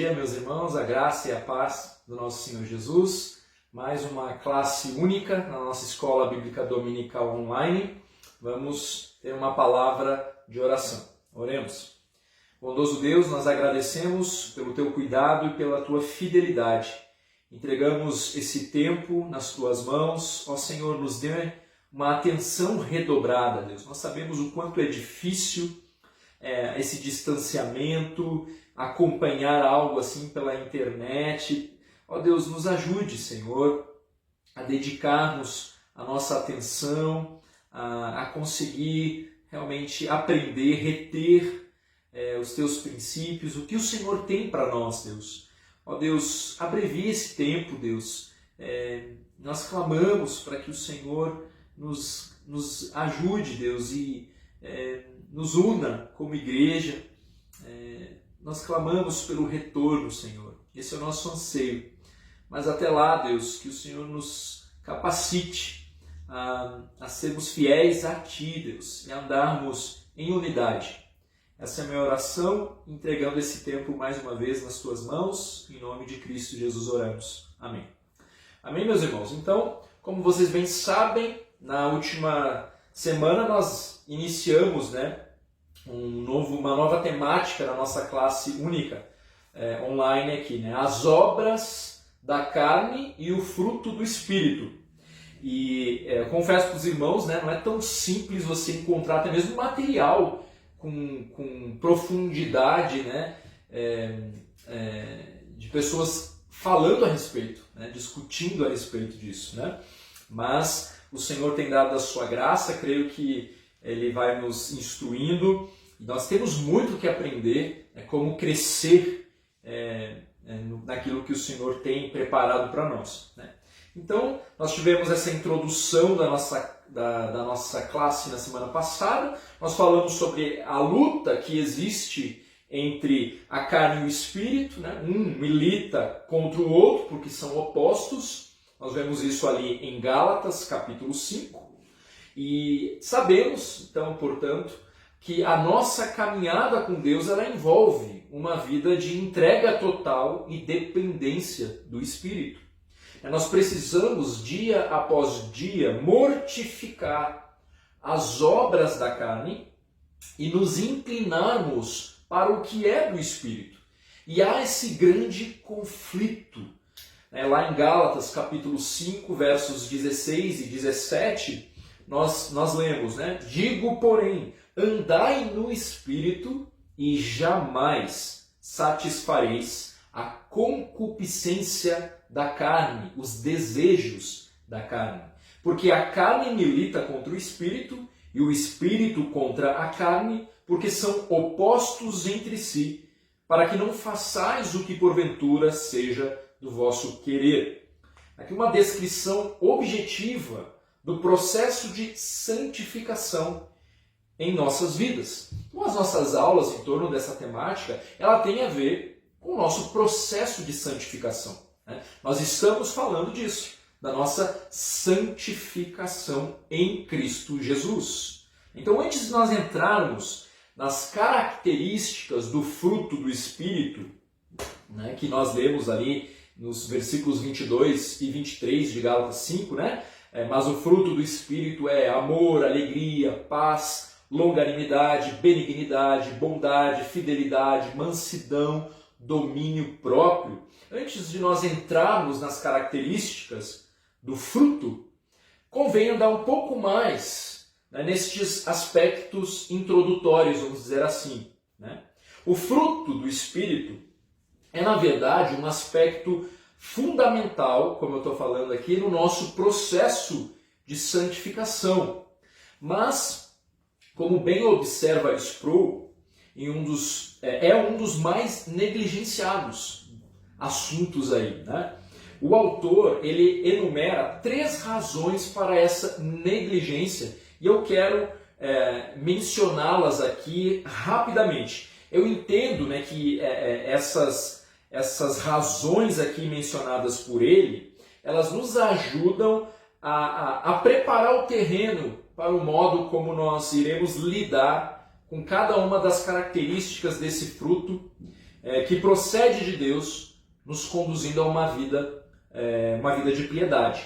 dia, meus irmãos, a graça e a paz do nosso Senhor Jesus. Mais uma classe única na nossa Escola Bíblica Dominical Online. Vamos ter uma palavra de oração. Oremos. Bondoso Deus, nós agradecemos pelo Teu cuidado e pela Tua fidelidade. Entregamos esse tempo nas Tuas mãos. Ó Senhor, nos dê uma atenção redobrada, Deus. Nós sabemos o quanto é difícil esse distanciamento, acompanhar algo assim pela internet. Ó Deus, nos ajude, Senhor, a dedicarmos a nossa atenção, a conseguir realmente aprender, reter os Teus princípios, o que o Senhor tem para nós, Deus. Ó Deus, abrevie esse tempo, Deus. Nós clamamos para que o Senhor nos ajude, Deus, e nos una como igreja. Nós clamamos pelo retorno, Senhor. Esse é o nosso anseio. Mas até lá, Deus, que o Senhor nos capacite a sermos fiéis a Ti, Deus, e andarmos em unidade. Essa é a minha oração, entregando esse tempo mais uma vez nas Tuas mãos. Em nome de Cristo Jesus oramos. Amém. Amém, meus irmãos? Então, como vocês bem sabem, na última semana nós iniciamos, uma nova temática na nossa classe única online aqui, as obras da carne e o fruto do Espírito. E confesso para os irmãos, não é tão simples você encontrar até mesmo material com profundidade, de pessoas falando a respeito, discutindo a respeito disso, Mas o Senhor tem dado a sua graça, creio que Ele vai nos instruindo. E nós temos muito que aprender, como crescer naquilo que o Senhor tem preparado para nós. Então, nós tivemos essa introdução da nossa classe na semana passada. Nós falamos sobre a luta que existe entre a carne e o espírito. Um milita contra o outro, porque são opostos. Nós vemos isso ali em Gálatas, capítulo 5. E sabemos, então, portanto, que a nossa caminhada com Deus ela envolve uma vida de entrega total e dependência do Espírito. Nós precisamos, dia após dia, mortificar as obras da carne e nos inclinarmos para o que é do Espírito. E há esse grande conflito. Lá em Gálatas, capítulo 5, versos 16 e 17, nós lemos, Digo, porém, andai no Espírito e jamais satisfareis a concupiscência da carne, os desejos da carne. Porque a carne milita contra o Espírito e o Espírito contra a carne, porque são opostos entre si, para que não façais o que porventura seja do vosso querer. Aqui uma descrição objetiva do processo de santificação em nossas vidas. Então, as nossas aulas em torno dessa temática, ela tem a ver com o nosso processo de santificação. Nós estamos falando disso, da nossa santificação em Cristo Jesus. Então, antes de nós entrarmos nas características do fruto do Espírito, que nós lemos ali nos versículos 22 e 23 de Gálatas 5, mas o fruto do Espírito é amor, alegria, paz, longanimidade, benignidade, bondade, fidelidade, mansidão, domínio próprio. Antes de nós entrarmos nas características do fruto, convém andar um pouco mais nestes aspectos introdutórios, vamos dizer assim. O fruto do Espírito é, na verdade, um aspecto fundamental, como eu estou falando aqui, no nosso processo de santificação. Mas, como bem observa Sproul, é um dos mais negligenciados assuntos aí. O autor ele enumera 3 razões para essa negligência e eu quero mencioná-las aqui rapidamente. Eu entendo que essas razões aqui mencionadas por ele, elas nos ajudam a preparar o terreno para o modo como nós iremos lidar com cada uma das características desse fruto que procede de Deus, nos conduzindo a uma vida de piedade.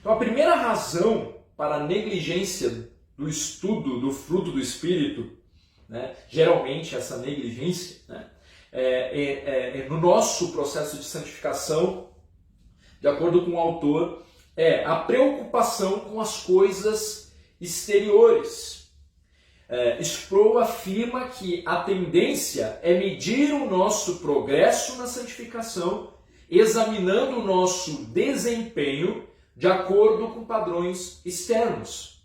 Então a primeira razão para a negligência do estudo do fruto do Espírito, né, geralmente essa negligência, né, no nosso processo de santificação, de acordo com o autor, é a preocupação com as coisas exteriores. Sproul afirma que a tendência é medir o nosso progresso na santificação, examinando o nosso desempenho de acordo com padrões externos.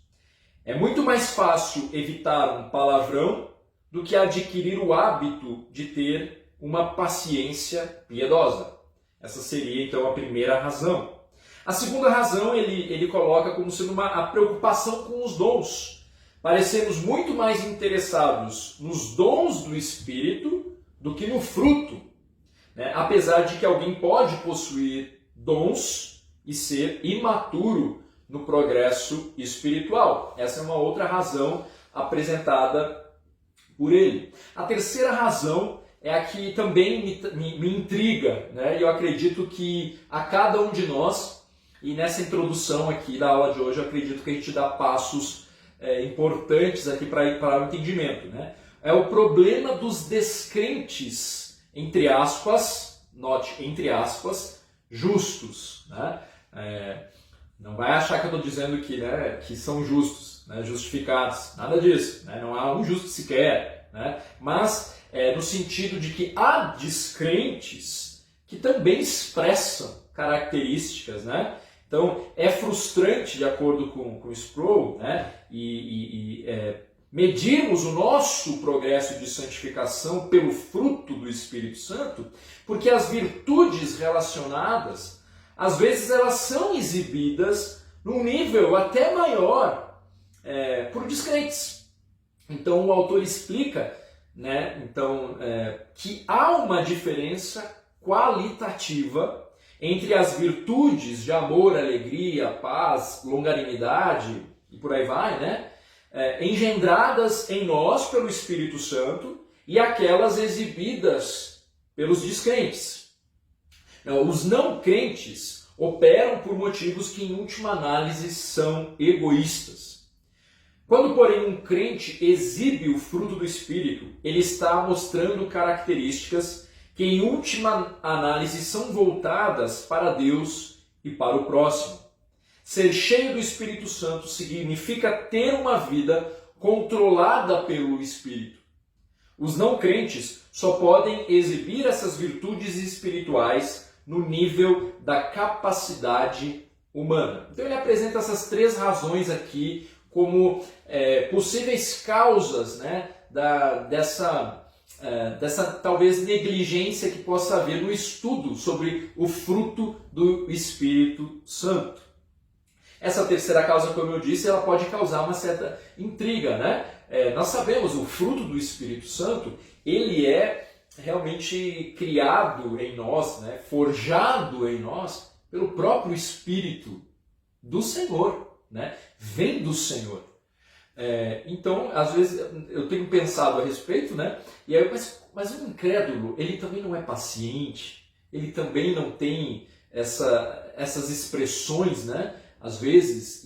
É muito mais fácil evitar um palavrão do que adquirir o hábito de ter uma paciência piedosa. Essa seria, então, a primeira razão. A segunda razão ele coloca como sendo a preocupação com os dons. Parecemos muito mais interessados nos dons do Espírito do que no fruto, né? Apesar de que alguém pode possuir dons e ser imaturo no progresso espiritual. Essa é uma outra razão apresentada por ele. A terceira razão é a que também me intriga, né? E eu acredito que a cada um de nós, e nessa introdução aqui da aula de hoje, eu acredito que a gente dá passos importantes aqui para o entendimento, né? É o problema dos descrentes, entre aspas, note, entre aspas, justos, né? Não vai achar que eu estou dizendo que são justos, né, justificados, nada disso, né? Não há um justo sequer, né? Mas no sentido de que há descrentes que também expressam características, né? Então é frustrante, de acordo com Sproul, né? Medirmos o nosso progresso de santificação pelo fruto do Espírito Santo, porque as virtudes relacionadas, às vezes elas são exibidas num nível até maior por descrentes. Então o autor explica, né, que há uma diferença qualitativa entre as virtudes de amor, alegria, paz, longanimidade e por aí vai, né, engendradas em nós pelo Espírito Santo e aquelas exibidas pelos descrentes. Os não crentes operam por motivos que, em última análise, são egoístas. Quando, porém, um crente exibe o fruto do Espírito, ele está mostrando características que, em última análise, são voltadas para Deus e para o próximo. Ser cheio do Espírito Santo significa ter uma vida controlada pelo Espírito. Os não crentes só podem exibir essas virtudes espirituais no nível da capacidade humana. Então ele apresenta essas três razões aqui como possíveis causas, né, dessa talvez negligência que possa haver no estudo sobre o fruto do Espírito Santo. Essa terceira causa, como eu disse, ela pode causar uma certa intriga, né? Nós sabemos, o fruto do Espírito Santo, ele é realmente criado em nós, né? Forjado em nós pelo próprio Espírito do Senhor, né? Vem do Senhor. Então, às vezes, eu tenho pensado a respeito, né? E aí eu penso, mas o incrédulo, ele também não é paciente, ele também não tem essas expressões, né? Às vezes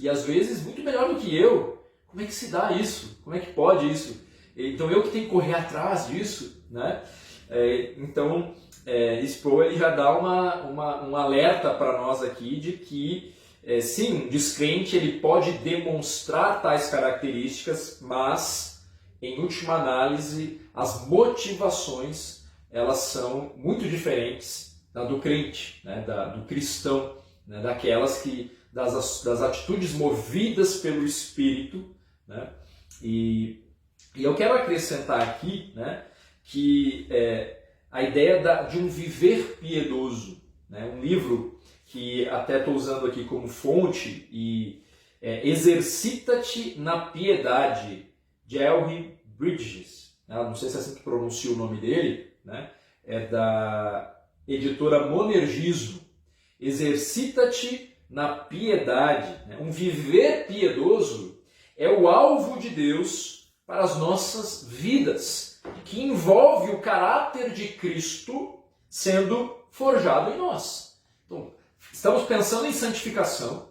muito melhor do que eu. Como é que se dá isso? Como é que pode isso? Então eu que tenho que correr atrás disso, né? Então Sproul ele já dá um alerta para nós aqui de que sim, um descrente ele pode demonstrar tais características, mas em última análise as motivações elas são muito diferentes da do crente, né? Do cristão, né? Das atitudes movidas pelo Espírito, né? E eu quero acrescentar aqui, né, que a ideia de um viver piedoso, né? Um livro que até estou usando aqui como fonte, Exercita-te na Piedade, de Henry Bridges. Não sei se é assim que pronuncia o nome dele, né? É da editora Monergismo. Exercita-te na piedade. Um viver piedoso é o alvo de Deus para as nossas vidas. que envolve o caráter de Cristo sendo forjado em nós. Então, estamos pensando em santificação,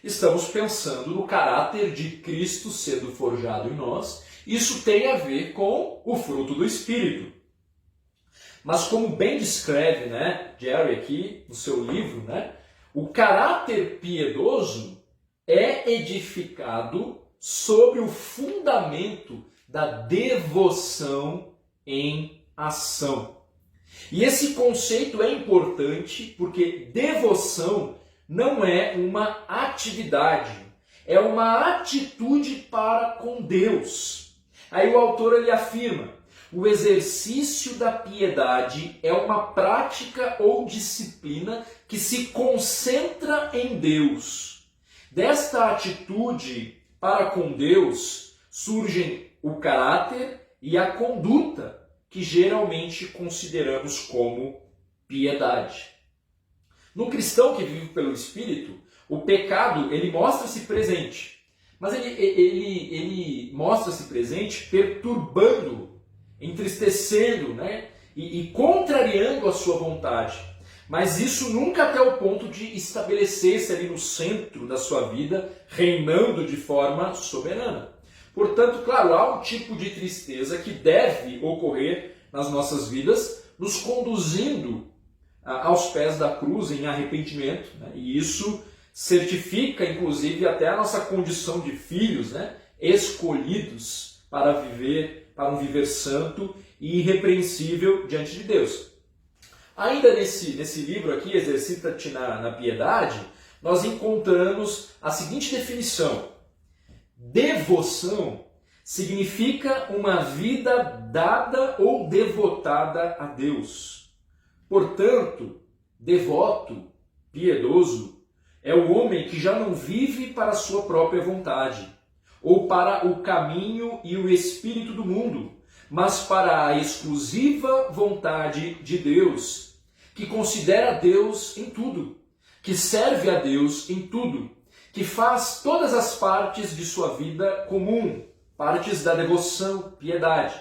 estamos pensando no caráter de Cristo sendo forjado em nós. Isso tem a ver com o fruto do Espírito. Mas como bem descreve, Jerry aqui no seu livro, o caráter piedoso é edificado sobre o fundamento da devoção em ação. E esse conceito é importante porque devoção não é uma atividade, é uma atitude para com Deus. Aí o autor ele afirma: o exercício da piedade é uma prática ou disciplina que se concentra em Deus. Desta atitude para com Deus surgem o caráter e a conduta que geralmente consideramos como piedade. No cristão que vive pelo Espírito, o pecado ele mostra-se presente, mas ele mostra-se presente perturbando, entristecendo, e contrariando a sua vontade. Mas isso nunca até o ponto de estabelecer-se ali no centro da sua vida, reinando de forma soberana. Portanto, claro, há um tipo de tristeza que deve ocorrer nas nossas vidas, nos conduzindo aos pés da cruz em arrependimento, e isso certifica, inclusive, até a nossa condição de filhos, escolhidos para um viver santo e irrepreensível diante de Deus. Ainda nesse livro aqui, Exercita-te na Piedade, nós encontramos a seguinte definição: devoção significa uma vida dada ou devotada a Deus. Portanto, devoto, piedoso, é o homem que já não vive para a sua própria vontade, ou para o caminho e o espírito do mundo, mas para a exclusiva vontade de Deus, que considera Deus em tudo, que serve a Deus em tudo, que faz todas as partes de sua vida comum, partes da devoção, piedade,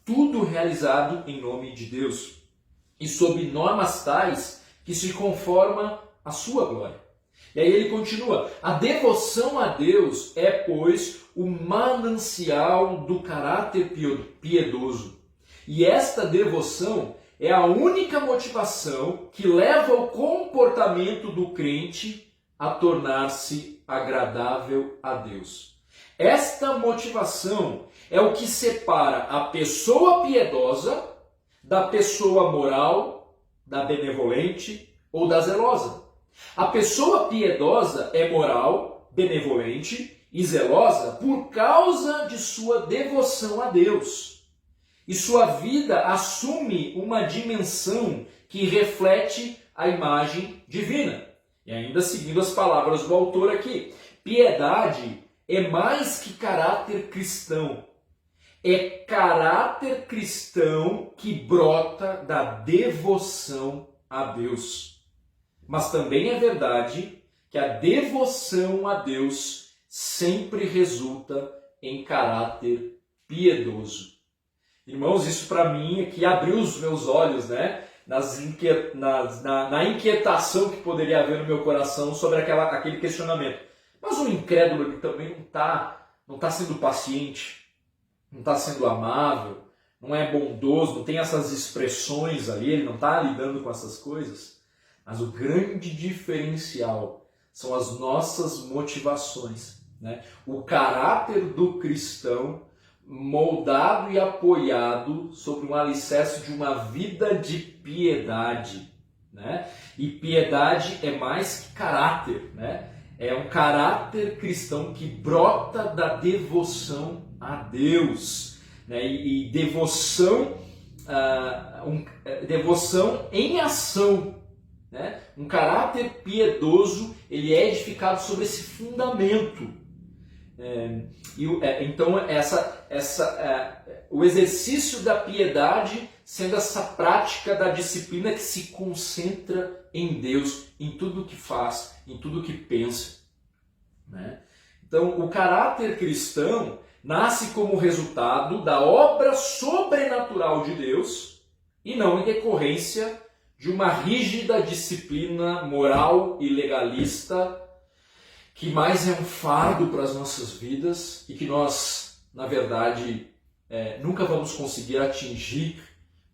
tudo realizado em nome de Deus, e sob normas tais que se conforma à sua glória. E aí ele continua: a devoção a Deus é, pois, o manancial do caráter piedoso. E esta devoção é a única motivação que leva o comportamento do crente a tornar-se agradável a Deus. Esta motivação é o que separa a pessoa piedosa da pessoa moral, da benevolente ou da zelosa. A pessoa piedosa é moral, benevolente e zelosa por causa de sua devoção a Deus. E sua vida assume uma dimensão que reflete a imagem divina. E ainda seguindo as palavras do autor aqui, piedade é mais que caráter cristão. É caráter cristão que brota da devoção a Deus. Mas também é verdade que a devoção a Deus sempre resulta em caráter piedoso. Irmãos, isso para mim aqui abriu os meus olhos, na inquietação que poderia haver no meu coração sobre aquele questionamento. Mas o incrédulo ele também não está sendo paciente, não está sendo amável, não é bondoso, não tem essas expressões ali, ele não está lidando com essas coisas. Mas o grande diferencial são as nossas motivações. O caráter do cristão moldado e apoiado sobre um alicerce de uma vida de piedade. E piedade é mais que caráter. É um caráter cristão que brota da devoção a Deus. E devoção, devoção em ação. Um caráter piedoso, ele é edificado sobre esse fundamento. Então, o exercício da piedade sendo essa prática da disciplina que se concentra em Deus, em tudo que faz, em tudo que pensa. Então, o caráter cristão nasce como resultado da obra sobrenatural de Deus e não em decorrência de uma rígida disciplina moral e legalista que mais é um fardo para as nossas vidas e que nós, na verdade, nunca vamos conseguir atingir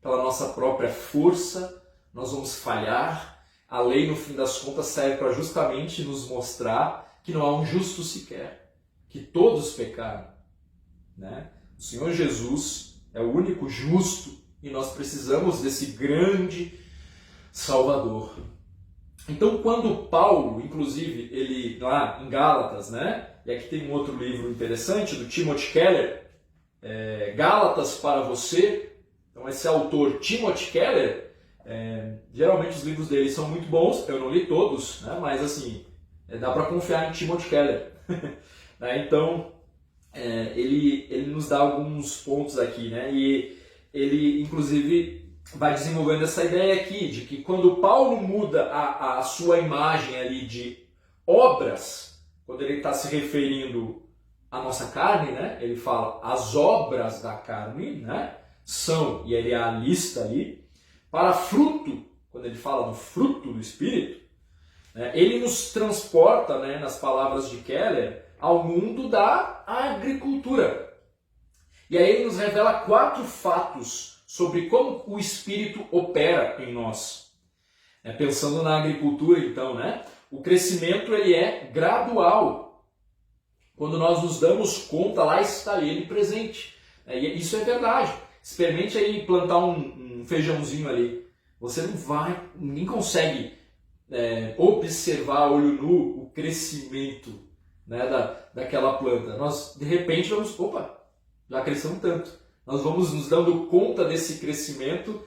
pela nossa própria força. Nós vamos falhar. A lei, no fim das contas, serve para justamente nos mostrar que não há um justo sequer, que todos pecaram, né? O Senhor Jesus é o único justo e nós precisamos desse grande Salvador. Então, quando Paulo, inclusive, ele lá em Gálatas, né? E aqui tem um outro livro interessante do Timothy Keller, Gálatas para você. Então, esse autor, Timothy Keller, geralmente os livros dele são muito bons. Eu não li todos, né? Mas assim, dá para confiar em Timothy Keller. Então, ele nos dá alguns pontos aqui, né? E ele, inclusive, vai desenvolvendo essa ideia aqui de que quando Paulo muda a sua imagem ali de obras, quando ele está se referindo à nossa carne, né? Ele fala as obras da carne, né? São, e ele é a lista ali, para fruto, quando ele fala do fruto do Espírito, né? Ele nos transporta, né, nas palavras de Keller, ao mundo da agricultura. E aí ele nos revela 4 fatos sobre como o Espírito opera em nós. Pensando na agricultura, então, né? O crescimento ele é gradual. Quando nós nos damos conta, lá está ele presente. E isso é verdade. Experimente aí plantar um feijãozinho ali. Você não vai, ninguém consegue observar a olho nu o crescimento, né, daquela planta. Nós, de repente, vamos, opa, já cresceu tanto. Nós vamos nos dando conta desse crescimento,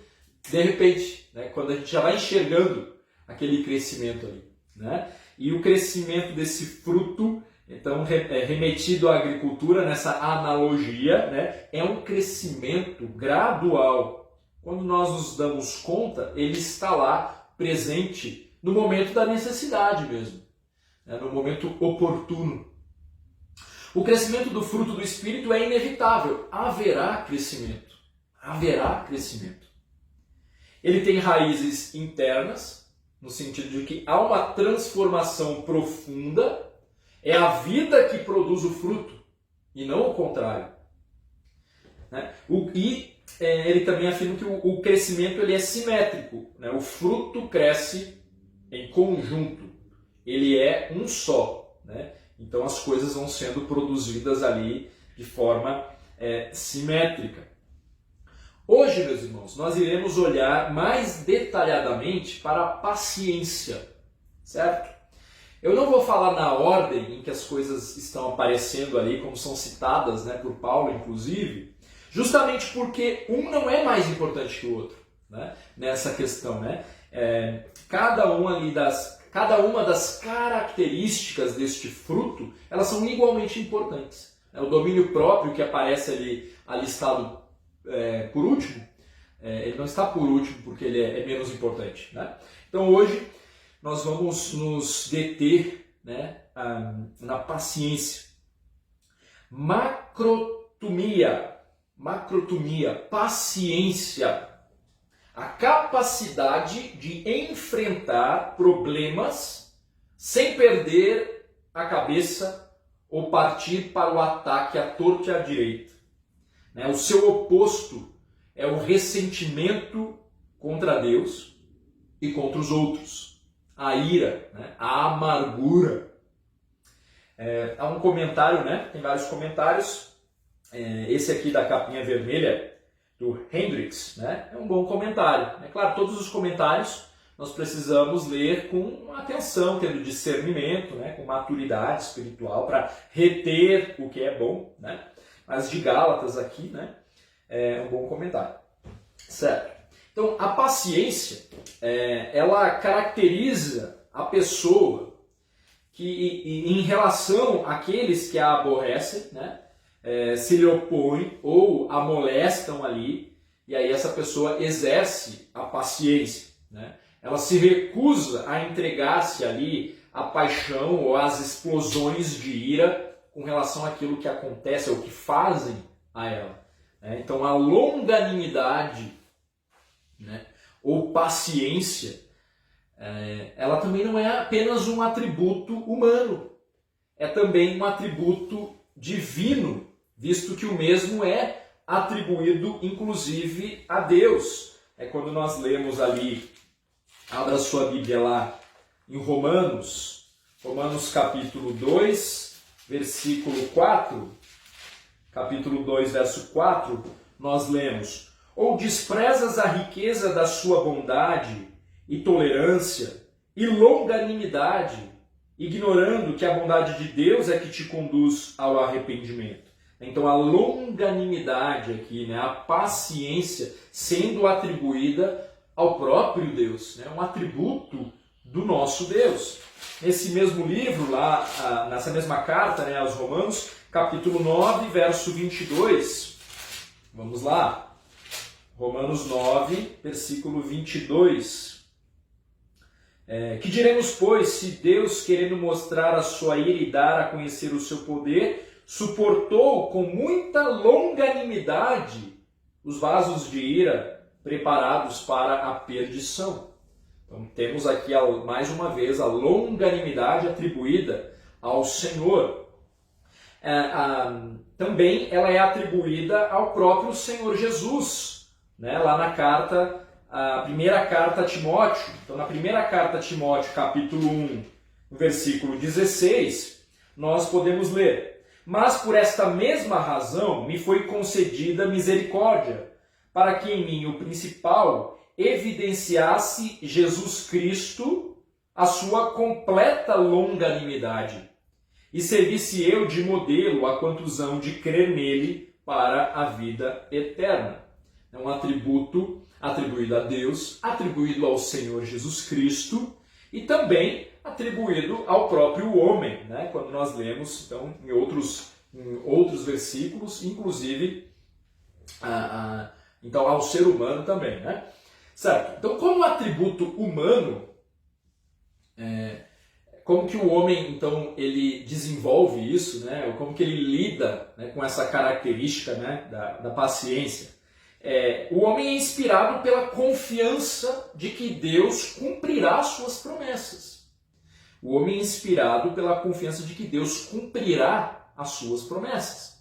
de repente, né, quando a gente já vai enxergando aquele crescimento ali, né? E o crescimento desse fruto, então, remetido à agricultura, nessa analogia, né, é um crescimento gradual. Quando nós nos damos conta, ele está lá, presente, no momento da necessidade mesmo, né, no momento oportuno. O crescimento do fruto do Espírito é inevitável. Haverá crescimento. Haverá crescimento. Ele tem raízes internas, no sentido de que há uma transformação profunda. É a vida que produz o fruto, e não o contrário. Né? Ele também afirma que o crescimento ele é simétrico. Né? O fruto cresce em conjunto. Ele é um só. Né? Então as coisas vão sendo produzidas ali de forma simétrica. Hoje, meus irmãos, nós iremos olhar mais detalhadamente para a paciência, certo? Eu não vou falar na ordem em que as coisas estão aparecendo ali, como são citadas, né, por Paulo, inclusive, justamente porque um não é mais importante que o outro, né, nessa questão, né? Cada uma das características deste fruto, elas são igualmente importantes. O domínio próprio que aparece ali alistado por último, ele não está por último porque ele é menos importante, né? Então hoje nós vamos nos deter, né, na paciência. Macrotomia, paciência. A capacidade de enfrentar problemas sem perder a cabeça ou partir para o ataque à torta e à direita. O seu oposto é o ressentimento contra Deus e contra os outros. A ira, né? A amargura. Há um comentário, né? Tem vários comentários. Esse aqui da capinha vermelha, do Hendricks, né? É um bom comentário. Claro, todos os comentários nós precisamos ler com atenção, tendo discernimento, né? Com maturidade espiritual, para reter o que é bom, né? Mas de Gálatas aqui, né? É um bom comentário. Certo. Então, a paciência, ela caracteriza a pessoa que, em relação àqueles que a aborrecem, né, se lhe opõem ou a molestam ali, e aí essa pessoa exerce a paciência. Né? Ela se recusa a entregar-se ali à paixão ou às explosões de ira com relação àquilo que acontece ou que fazem a ela. Então a longanimidade, né, ou paciência, ela também não é apenas um atributo humano, é também um atributo divino, visto que o mesmo é atribuído inclusive a Deus. É quando nós lemos ali, abra sua Bíblia lá em Romanos capítulo 2, versículo 4, capítulo 2, verso 4, nós lemos: ou desprezas a riqueza da sua bondade e tolerância e longanimidade, ignorando que a bondade de Deus é que te conduz ao arrependimento. Então a longanimidade aqui, né, a paciência sendo atribuída ao próprio Deus, né, um atributo do nosso Deus. Nesse mesmo livro, lá nessa mesma carta, né, aos Romanos, capítulo 9, verso 22, vamos lá, Romanos 9, versículo 22. Que diremos, pois, se Deus, querendo mostrar a sua ira e dar a conhecer o seu poder, suportou com muita longanimidade os vasos de ira preparados para a perdição. Então temos aqui mais uma vez a longanimidade atribuída ao Senhor. Também ela é atribuída ao próprio Senhor Jesus, né? Lá na carta, a primeira carta a Timóteo. Então na primeira carta a Timóteo, capítulo 1, versículo 16, nós podemos ler: mas por esta mesma razão me foi concedida misericórdia, para que em mim o principal evidenciasse Jesus Cristo a sua completa longanimidade, e servisse eu de modelo a quantos hão de crer nele para a vida eterna. É um atributo atribuído a Deus, atribuído ao Senhor Jesus Cristo e também atribuído ao próprio homem, né? Quando nós lemos então, em outros versículos, inclusive então, ao ser humano também, né? Certo? Então, como atributo humano, como que o homem então ele desenvolve isso, né? Ou como que ele lida, né, com essa característica, né, da paciência? O homem é inspirado pela confiança de que Deus cumprirá suas promessas. O homem é inspirado pela confiança de que Deus cumprirá as suas promessas.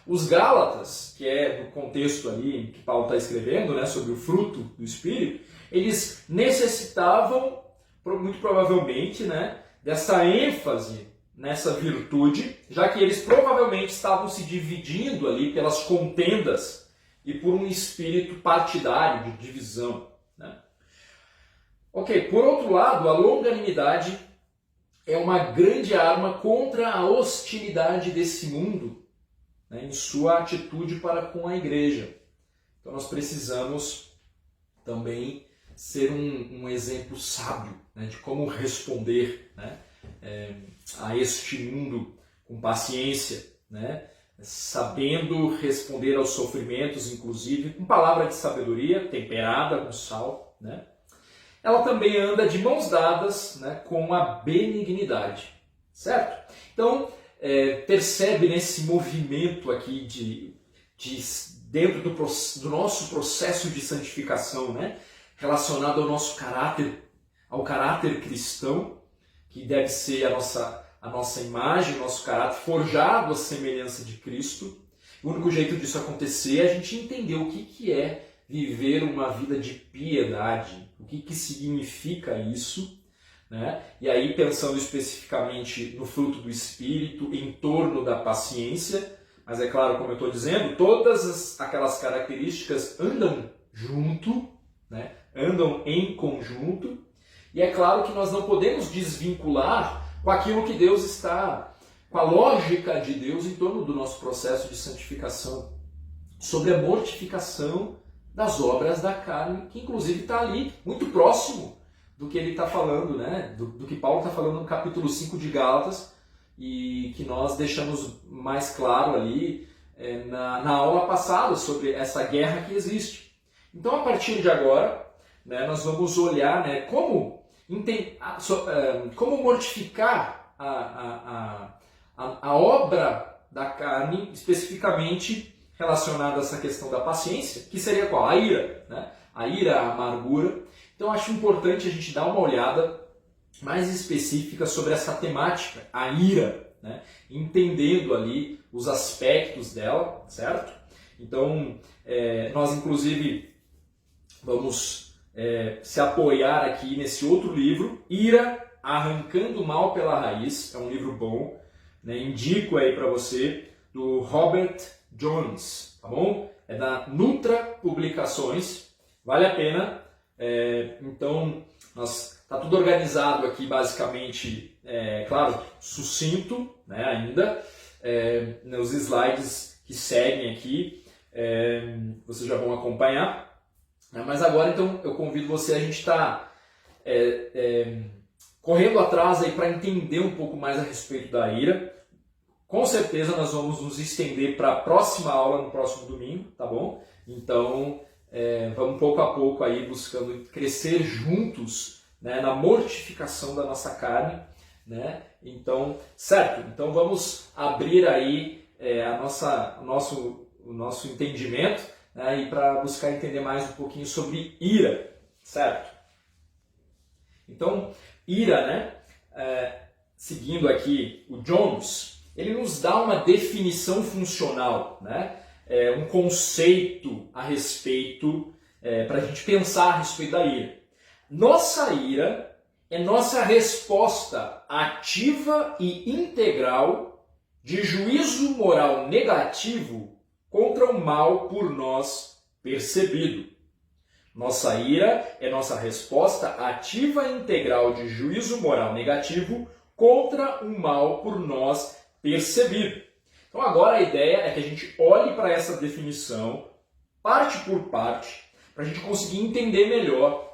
Os Gálatas, que é do contexto ali que Paulo está escrevendo, né, sobre o fruto do Espírito, eles necessitavam, muito provavelmente, né, dessa ênfase nessa virtude, já que eles provavelmente estavam se dividindo ali pelas contendas e por um espírito partidário de divisão, né? Ok, por outro lado, a longanimidade é uma grande arma contra a hostilidade desse mundo, né, em sua atitude para com a igreja. Então nós precisamos também ser um exemplo sábio, né, de como responder, né, a este mundo com paciência, né, sabendo responder aos sofrimentos, inclusive com palavra de sabedoria, temperada com sal, né. Ela também anda de mãos dadas, né, com a benignidade, certo? Então, percebe nesse movimento aqui dentro do nosso processo de santificação, né, relacionado ao nosso caráter, ao caráter cristão, que deve ser a nossa imagem, o nosso caráter forjado à semelhança de Cristo. O único jeito disso acontecer é a gente entender o que é viver uma vida de piedade, o que significa isso, né? E aí, pensando especificamente no fruto do Espírito, em torno da paciência, mas é claro, como eu estou dizendo, todas aquelas características andam junto, né? Andam em conjunto, e é claro que nós não podemos desvincular com aquilo que Deus está, com a lógica de Deus em torno do nosso processo de santificação, sobre a mortificação das obras da carne, que inclusive está ali, muito próximo do que ele está falando, né? do que Paulo está falando no capítulo 5 de Gálatas, e que nós deixamos mais claro ali na aula passada sobre essa guerra que existe. Então, a partir de agora, né, nós vamos olhar, né, como mortificar a obra da carne, especificamente relacionada a essa questão da paciência, que seria qual? A ira, né? A ira, a amargura. Então acho importante a gente dar uma olhada mais específica sobre essa temática, a ira, né? Entendendo ali os aspectos dela, certo? Então, nós inclusive vamos se apoiar aqui nesse outro livro, Ira, Arrancando o Mal pela Raiz, é um livro bom, né? Indico aí para você, do Robert Jones, tá bom? É da Nutra Publicações, vale a pena. Então, tá tudo organizado aqui, basicamente, claro, sucinto, né, ainda, nos slides que seguem aqui, vocês já vão acompanhar. Mas agora, então, eu convido você, a gente está correndo atrás aí para entender um pouco mais a respeito da ira. Com certeza nós vamos nos estender para a próxima aula no próximo domingo, tá bom? Então, vamos pouco a pouco aí buscando crescer juntos, né, na mortificação da nossa carne, né? Então, certo? Então vamos abrir aí o nosso entendimento, né, e para buscar entender mais um pouquinho sobre ira, certo? Então, ira, né? Seguindo aqui o Jones, ele nos dá uma definição funcional, né? Um conceito a respeito, para a gente pensar a respeito da ira. Nossa ira é nossa resposta ativa e integral de juízo moral negativo contra o mal por nós percebido. Nossa ira é nossa resposta ativa e integral de juízo moral negativo contra o mal por nós percebido. Então agora a ideia é que a gente olhe para essa definição, parte por parte, para a gente conseguir entender melhor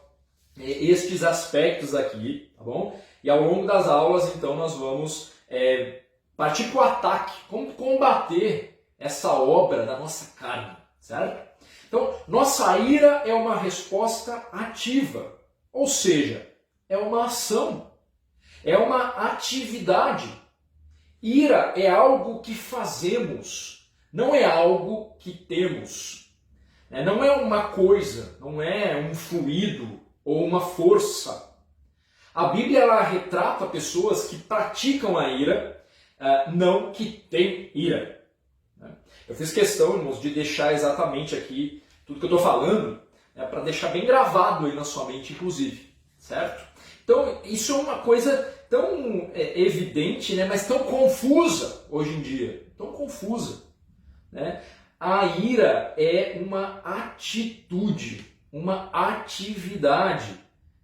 estes aspectos aqui, tá bom? E ao longo das aulas, então, nós vamos partir para o ataque, como combater essa obra da nossa carne, certo? Então, nossa ira é uma resposta ativa, ou seja, é uma ação, é uma atividade. Ira é algo que fazemos, não é algo que temos. Não é uma coisa, não é um fluido ou uma força. A Bíblia ela retrata pessoas que praticam a ira, não que têm ira. Eu fiz questão, irmãos, de deixar exatamente aqui tudo que eu estou falando, para deixar bem gravado aí na sua mente, inclusive, certo? Então, isso é uma coisa tão evidente, né, mas tão confusa hoje em dia, tão confusa, né? A ira é uma atitude, uma atividade,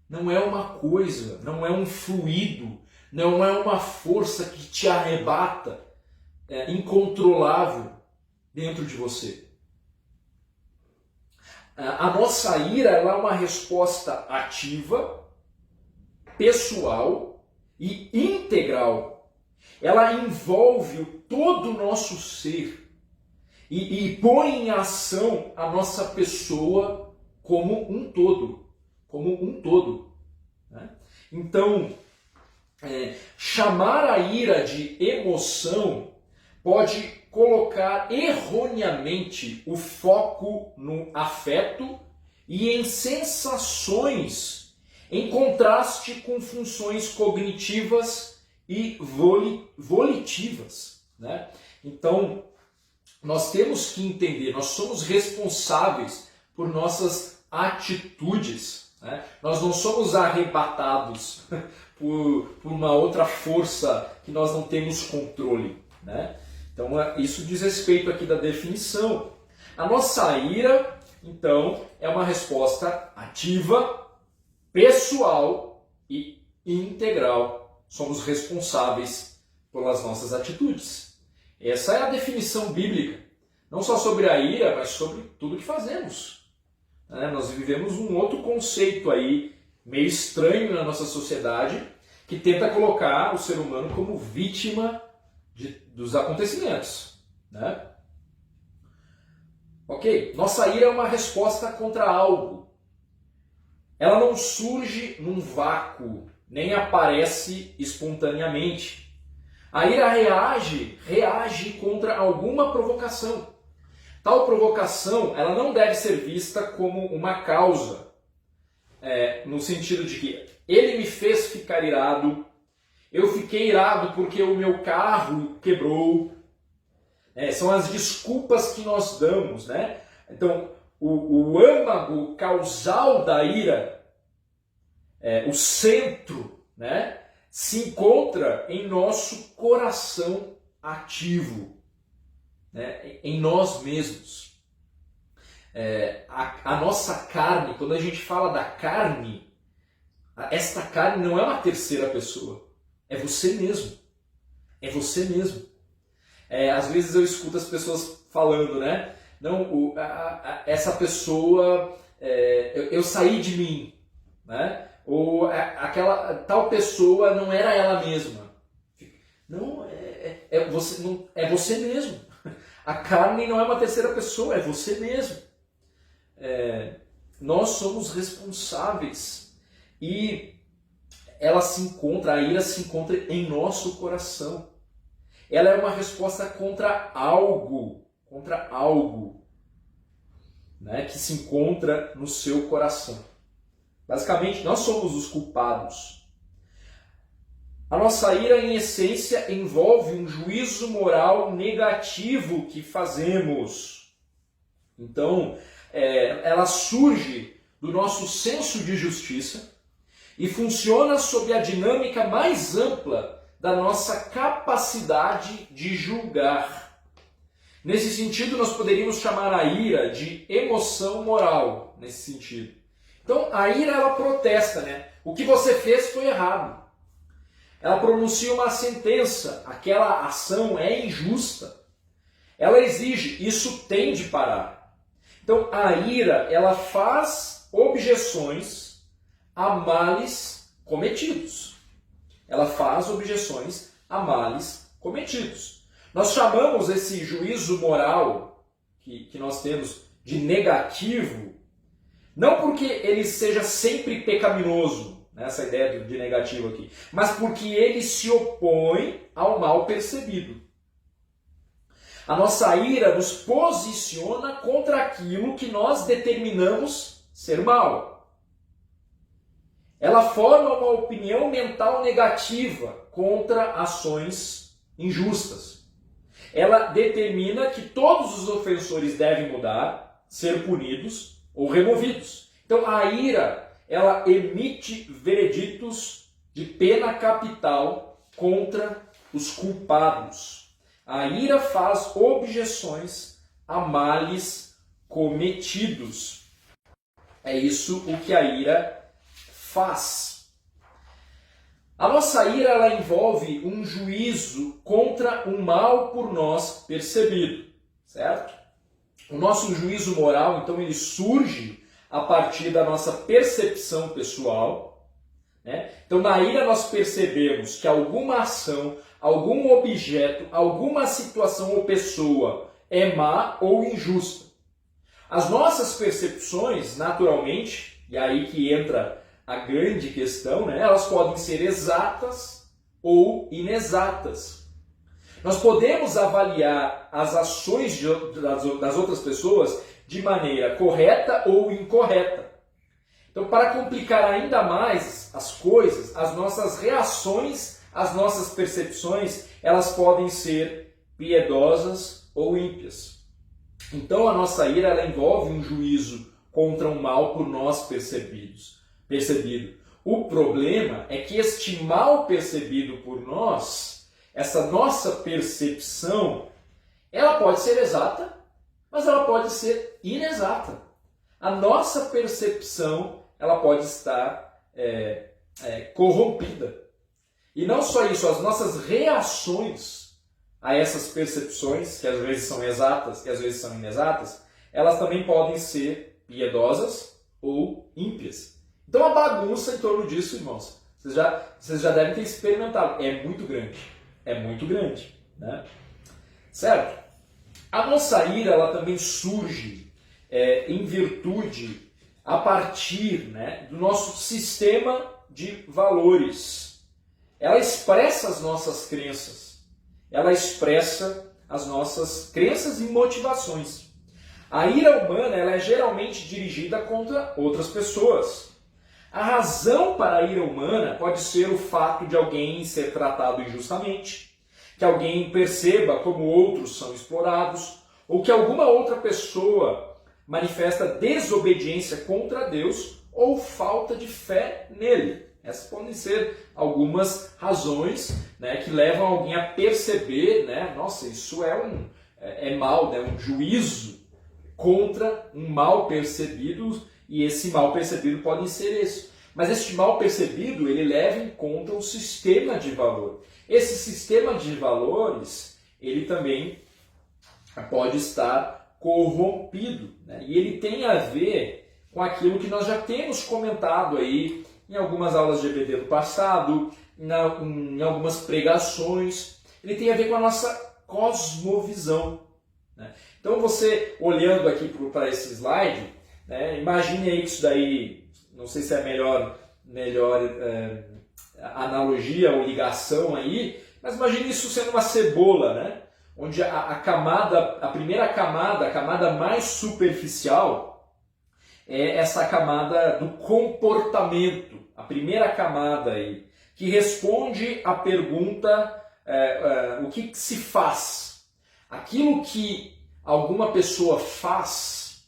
não é uma coisa, não é um fluido, não é uma força que te arrebata, incontrolável dentro de você. A nossa ira ela é uma resposta ativa, pessoal e integral. Ela envolve todo o nosso ser e põe em ação a nossa pessoa como um todo. Né? Então, chamar a ira de emoção pode colocar erroneamente o foco no afeto e em sensações, em contraste com funções cognitivas e volitivas, né? Então, nós temos que entender, nós somos responsáveis por nossas atitudes, né? Nós não somos arrebatados por uma outra força que nós não temos controle, né? Então, isso diz respeito aqui da definição. A nossa ira, então, é uma resposta ativa, pessoal e integral. Somos responsáveis pelas nossas atitudes. Essa é a definição bíblica. Não só sobre a ira, mas sobre tudo que fazemos. Nós vivemos um outro conceito aí, meio estranho na nossa sociedade, que tenta colocar o ser humano como vítima dos acontecimentos, né? Ok, nossa ira é uma resposta contra algo. Ela não surge num vácuo, nem aparece espontaneamente. A ira reage contra alguma provocação. Tal provocação, ela não deve ser vista como uma causa, no sentido de que ele me fez ficar irado, eu fiquei irado porque o meu carro quebrou. São as desculpas que nós damos, né? Então, o âmago causal da ira, o centro, né, se encontra em nosso coração ativo, né, em nós mesmos. A nossa carne, quando a gente fala da carne, esta carne não é uma terceira pessoa, é você mesmo. É você mesmo. Às vezes eu escuto as pessoas falando, né? Não, essa pessoa, eu saí de mim, né? Ou aquela tal pessoa não era ela mesma. Não, é você mesmo. A carne não é uma terceira pessoa, é você mesmo. Nós somos responsáveis e a ira se encontra em nosso coração. Ela é uma resposta contra algo, né, que se encontra no seu coração. Basicamente, nós somos os culpados. A nossa ira, em essência, envolve um juízo moral negativo que fazemos. Então, ela surge do nosso senso de justiça e funciona sob a dinâmica mais ampla da nossa capacidade de julgar. Nesse sentido, nós poderíamos chamar a ira de emoção moral, nesse sentido. Então, a ira, ela protesta, né? O que você fez foi errado. Ela pronuncia uma sentença, aquela ação é injusta. Ela exige, isso tem de parar. Então, a ira, ela faz objeções a males cometidos. Ela faz objeções a males cometidos. Nós chamamos esse juízo moral que nós temos de negativo, não porque ele seja sempre pecaminoso, né, essa ideia de negativo aqui, mas porque ele se opõe ao mal percebido. A nossa ira nos posiciona contra aquilo que nós determinamos ser mal. Ela forma uma opinião mental negativa contra ações injustas. Ela determina que todos os ofensores devem mudar, ser punidos ou removidos. Então a ira, ela emite vereditos de pena capital contra os culpados. A ira faz objeções a males cometidos. É isso o que a ira faz. A nossa ira, ela envolve um juízo contra um mal por nós percebido, certo? O nosso juízo moral, então, ele surge a partir da nossa percepção pessoal, né? Então, na ira nós percebemos que alguma ação, algum objeto, alguma situação ou pessoa é má ou injusta. As nossas percepções, naturalmente, e aí que entra a grande questão, né? Elas podem ser exatas ou inexatas. Nós podemos avaliar as ações das outras pessoas de maneira correta ou incorreta. Então, para complicar ainda mais as coisas, as nossas reações, as nossas percepções, elas podem ser piedosas ou ímpias. Então, a nossa ira, ela envolve um juízo contra um mal por nós percebido. O problema é que este mal percebido por nós, essa nossa percepção, ela pode ser exata, mas ela pode ser inexata. A nossa percepção, ela pode estar corrompida. E não só isso, as nossas reações a essas percepções, que às vezes são exatas e às vezes são inexatas, elas também podem ser piedosas ou ímpias. Então a bagunça em torno disso, irmãos, vocês já devem ter experimentado. É muito grande, né? Certo? A nossa ira, ela também surge em virtude, a partir, né, do nosso sistema de valores. Ela expressa as nossas crenças. ela expressa as nossas crenças e motivações. A ira humana ela é geralmente dirigida contra outras pessoas. A razão para a ira humana pode ser o fato de alguém ser tratado injustamente, que alguém perceba como outros são explorados, ou que alguma outra pessoa manifesta desobediência contra Deus ou falta de fé nele. Essas podem ser algumas razões, né, que levam alguém a perceber, né, nossa, isso é mal, né, um juízo contra um mal percebido, e esse mal percebido pode ser esse. Mas este mal percebido, ele leva em conta um sistema de valor. Esse sistema de valores, ele também pode estar corrompido, né? E ele tem a ver com aquilo que nós já temos comentado aí em algumas aulas de EBD do passado, em algumas pregações. Ele tem a ver com a nossa cosmovisão, né? Então você, olhando aqui para esse slide, né, imagine aí que isso daí, não sei se é a melhor analogia ou ligação aí, mas imagine isso sendo uma cebola, né? Onde a primeira camada, a camada mais superficial, é essa camada do comportamento, a primeira camada aí, que responde à pergunta o que se faz. Aquilo que alguma pessoa faz,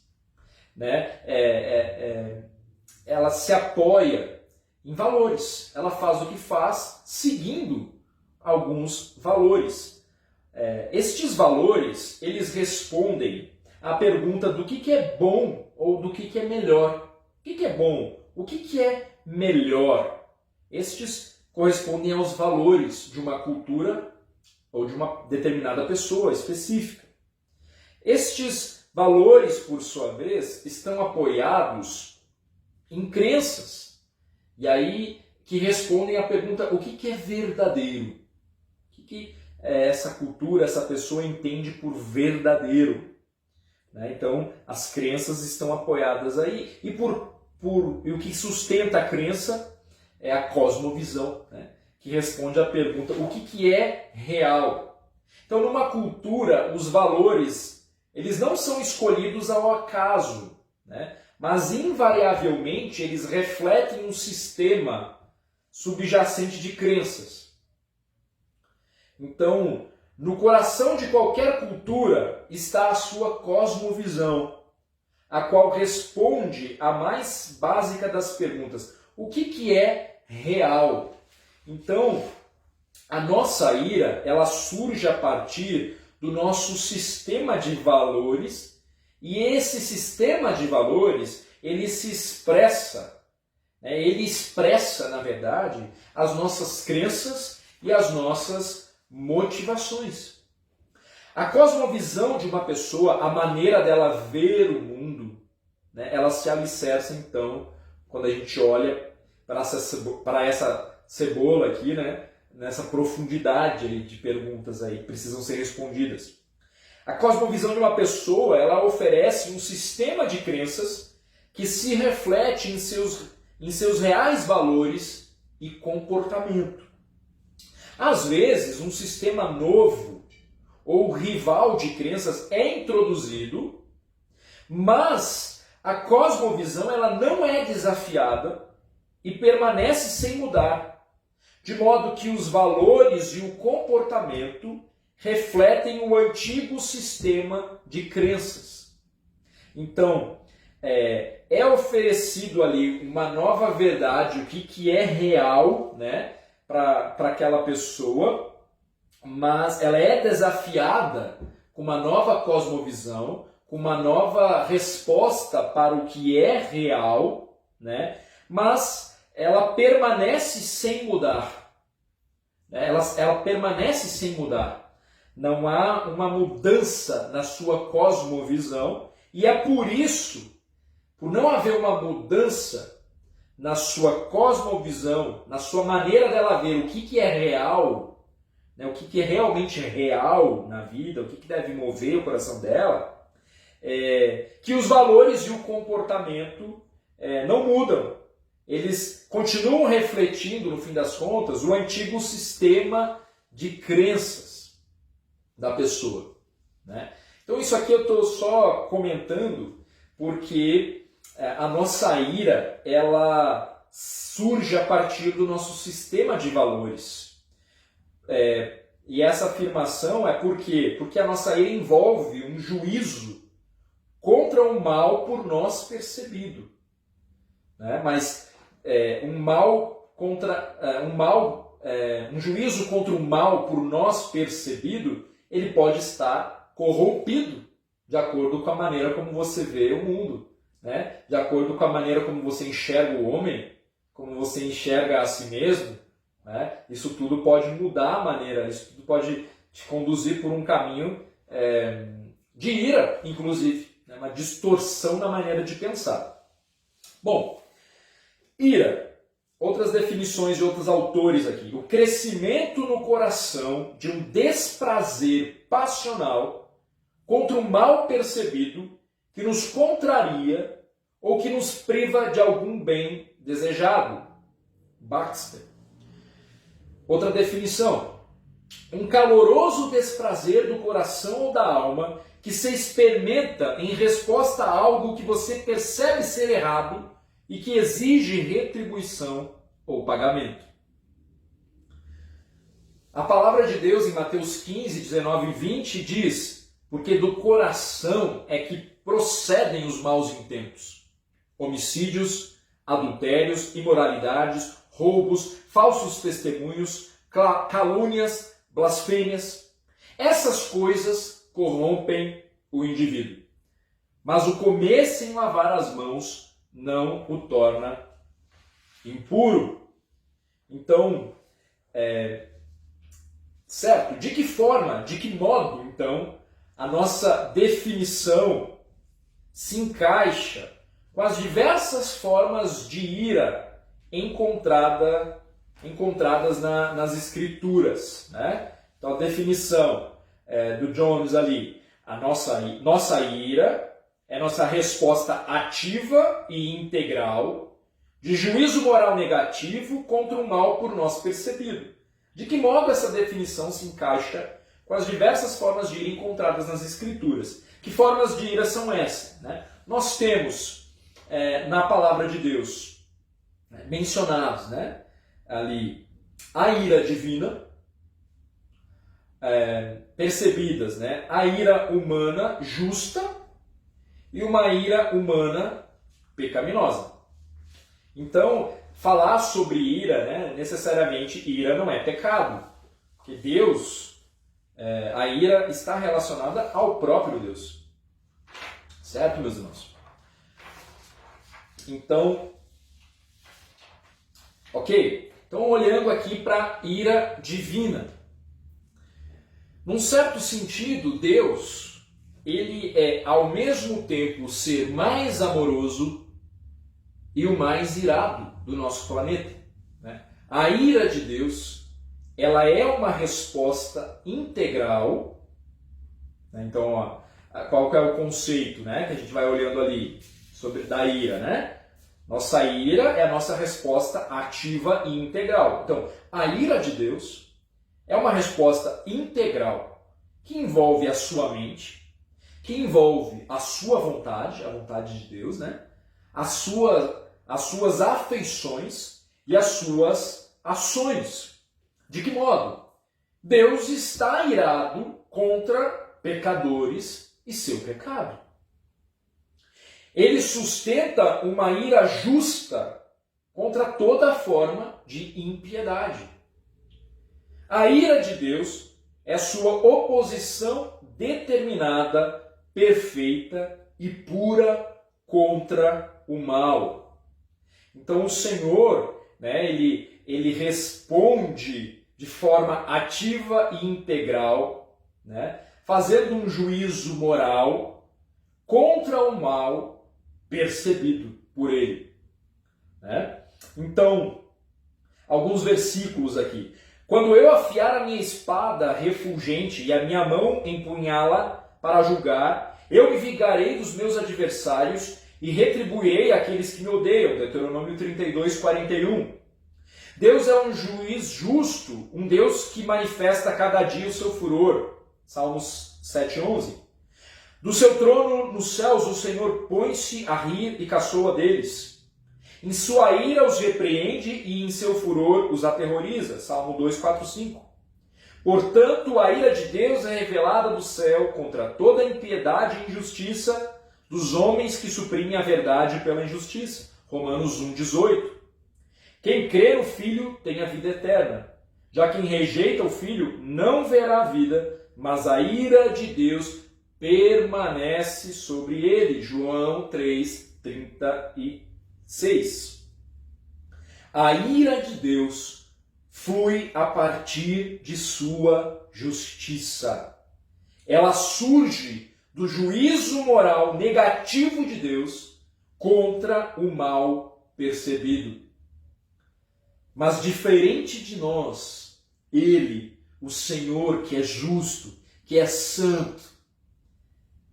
né, ela se apoia em valores. Ela faz o que faz seguindo alguns valores. Estes valores, eles respondem à pergunta do que é bom ou do que é melhor. O que é bom? O que é melhor? Estes correspondem aos valores de uma cultura ou de uma determinada pessoa específica. Estes valores, por sua vez, estão apoiados em crenças. E aí que respondem à pergunta, o que é verdadeiro? O que essa cultura, essa pessoa entende por verdadeiro? Né? Então, as crenças estão apoiadas aí. E o que sustenta a crença é a cosmovisão, né? Que responde à pergunta, o que é real? Então, numa cultura, os valores eles não são escolhidos ao acaso, né? Mas invariavelmente eles refletem um sistema subjacente de crenças. Então, no coração de qualquer cultura está a sua cosmovisão, a qual responde à mais básica das perguntas: o que é real? Então, a nossa ira, ela surge a partir do nosso sistema de valores, e esse sistema de valores, ele se expressa, né? Ele expressa, na verdade, as nossas crenças e as nossas motivações. A cosmovisão de uma pessoa, a maneira dela ver o mundo, né? Ela se alicerça, então, quando a gente olha para essa cebola aqui, né? Nessa profundidade aí de perguntas aí que precisam ser respondidas. A cosmovisão de uma pessoa, ela oferece um sistema de crenças que se reflete em seus reais valores e comportamento. Às vezes, um sistema novo ou rival de crenças é introduzido, mas a cosmovisão ela não é desafiada e permanece sem mudar, de modo que os valores e o comportamento refletem o antigo sistema de crenças. Então, é oferecido ali uma nova verdade, o que é real, né, para aquela pessoa, mas ela é desafiada com uma nova cosmovisão, com uma nova resposta para o que é real, né, mas ela permanece sem mudar. Ela permanece sem mudar. Não há uma mudança na sua cosmovisão, e é por isso, por não haver uma mudança na sua cosmovisão, na sua maneira dela ver o que é real, né, o que é realmente real na vida, o que deve mover o coração dela, que os valores e o comportamento não mudam. Eles continuam refletindo, no fim das contas, o antigo sistema de crenças. da pessoa, né? Então isso aqui eu estou só comentando porque a nossa ira, ela surge a partir do nosso sistema de valores. E essa afirmação é por quê? Porque a nossa ira envolve um juízo contra o mal por nós percebido, né? Mas um juízo contra o mal por nós percebido, ele pode estar corrompido de acordo com a maneira como você vê o mundo, né? De acordo com a maneira como você enxerga o homem, como você enxerga a si mesmo, né? Isso tudo pode mudar a maneira, isso tudo pode te conduzir por um caminho de ira, inclusive, né? Uma distorção na maneira de pensar. Bom, ira. Outras definições de outros autores aqui. O crescimento no coração de um desprazer passional contra o mal percebido que nos contraria ou que nos priva de algum bem desejado. Baxter. Outra definição. Um caloroso desprazer do coração ou da alma que se experimenta em resposta a algo que você percebe ser errado e que exige retribuição ou pagamento. A palavra de Deus em Mateus 15, 19 e 20 diz: porque do coração é que procedem os maus intentos, homicídios, adultérios, imoralidades, roubos, falsos testemunhos, calúnias, blasfêmias. Essas coisas corrompem o indivíduo. Mas o comer sem lavar as mãos não o torna impuro. Então, certo? De que forma, de que modo, então, a nossa definição se encaixa com as diversas formas de ira encontradas nas Escrituras, né? Então, a definição do Jones ali, a nossa ira é nossa resposta ativa e integral de juízo moral negativo contra o mal por nós percebido. De que modo essa definição se encaixa com as diversas formas de ira encontradas nas Escrituras? Que formas de ira são essas, né? Nós temos na palavra de Deus mencionados, né, ali a ira divina, percebidas, né, a ira humana justa e uma ira humana pecaminosa. Então, falar sobre ira, né, necessariamente ira não é pecado, porque Deus, a ira está relacionada ao próprio Deus. Certo, meus irmãos? Então, ok. Então, olhando aqui para a ira divina. Num certo sentido, Deus, ele é ao mesmo tempo o ser mais amoroso e o mais irado do nosso planeta, né? A ira de Deus, ela é uma resposta integral, né? Então, ó, qual que é o conceito, né, que a gente vai olhando ali sobre da ira, né? Nossa ira é a nossa resposta ativa e integral. Então, a ira de Deus é uma resposta integral que envolve a sua mente, que envolve a sua vontade, a vontade de Deus, né? As suas afeições e as suas ações. De que modo? Deus está irado contra pecadores e seu pecado. Ele sustenta uma ira justa contra toda forma de impiedade. A ira de Deus é sua oposição determinada, perfeita e pura contra o mal. Então o Senhor, né, ele responde de forma ativa e integral, né, fazendo um juízo moral contra o mal percebido por ele, né? Então, alguns versículos aqui. Quando eu afiar a minha espada refulgente e a minha mão empunhá-la para julgar, eu me vingarei dos meus adversários e retribuirei aqueles que me odeiam. Deuteronômio 32, 41. Deus é um juiz justo, um Deus que manifesta a cada dia o seu furor. Salmos 7:11. Do seu trono nos céus o Senhor põe-se a rir e caçoa deles. Em sua ira os repreende e em seu furor os aterroriza. Salmo 2:4-5. Portanto, a ira de Deus é revelada do céu contra toda impiedade e injustiça dos homens que suprimem a verdade pela injustiça. Romanos 1:18. Quem crê no Filho tem a vida eterna. Já quem rejeita o Filho não verá a vida, mas a ira de Deus permanece sobre ele. João 3:36. A ira de Deus flui a partir de sua justiça. Ela surge do juízo moral negativo de Deus contra o mal percebido. Mas diferente de nós, Ele, o Senhor que é justo, que é santo,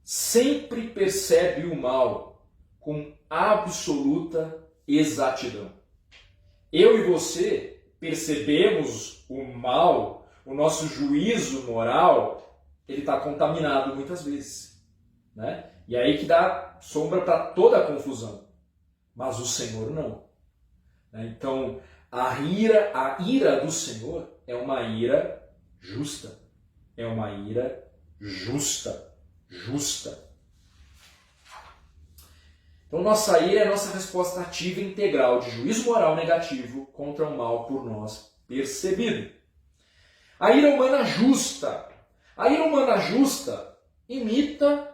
sempre percebe o mal com absoluta exatidão. Eu e você percebemos o mal, o nosso juízo moral, ele está contaminado muitas vezes, né? E aí que dá sombra para toda a confusão. Mas o Senhor não. Então, a ira do Senhor é uma ira justa. É uma ira justa. Então, nossa ira é a nossa resposta ativa e integral de juízo moral negativo contra o mal por nós percebido. A ira humana justa. A ira humana justa imita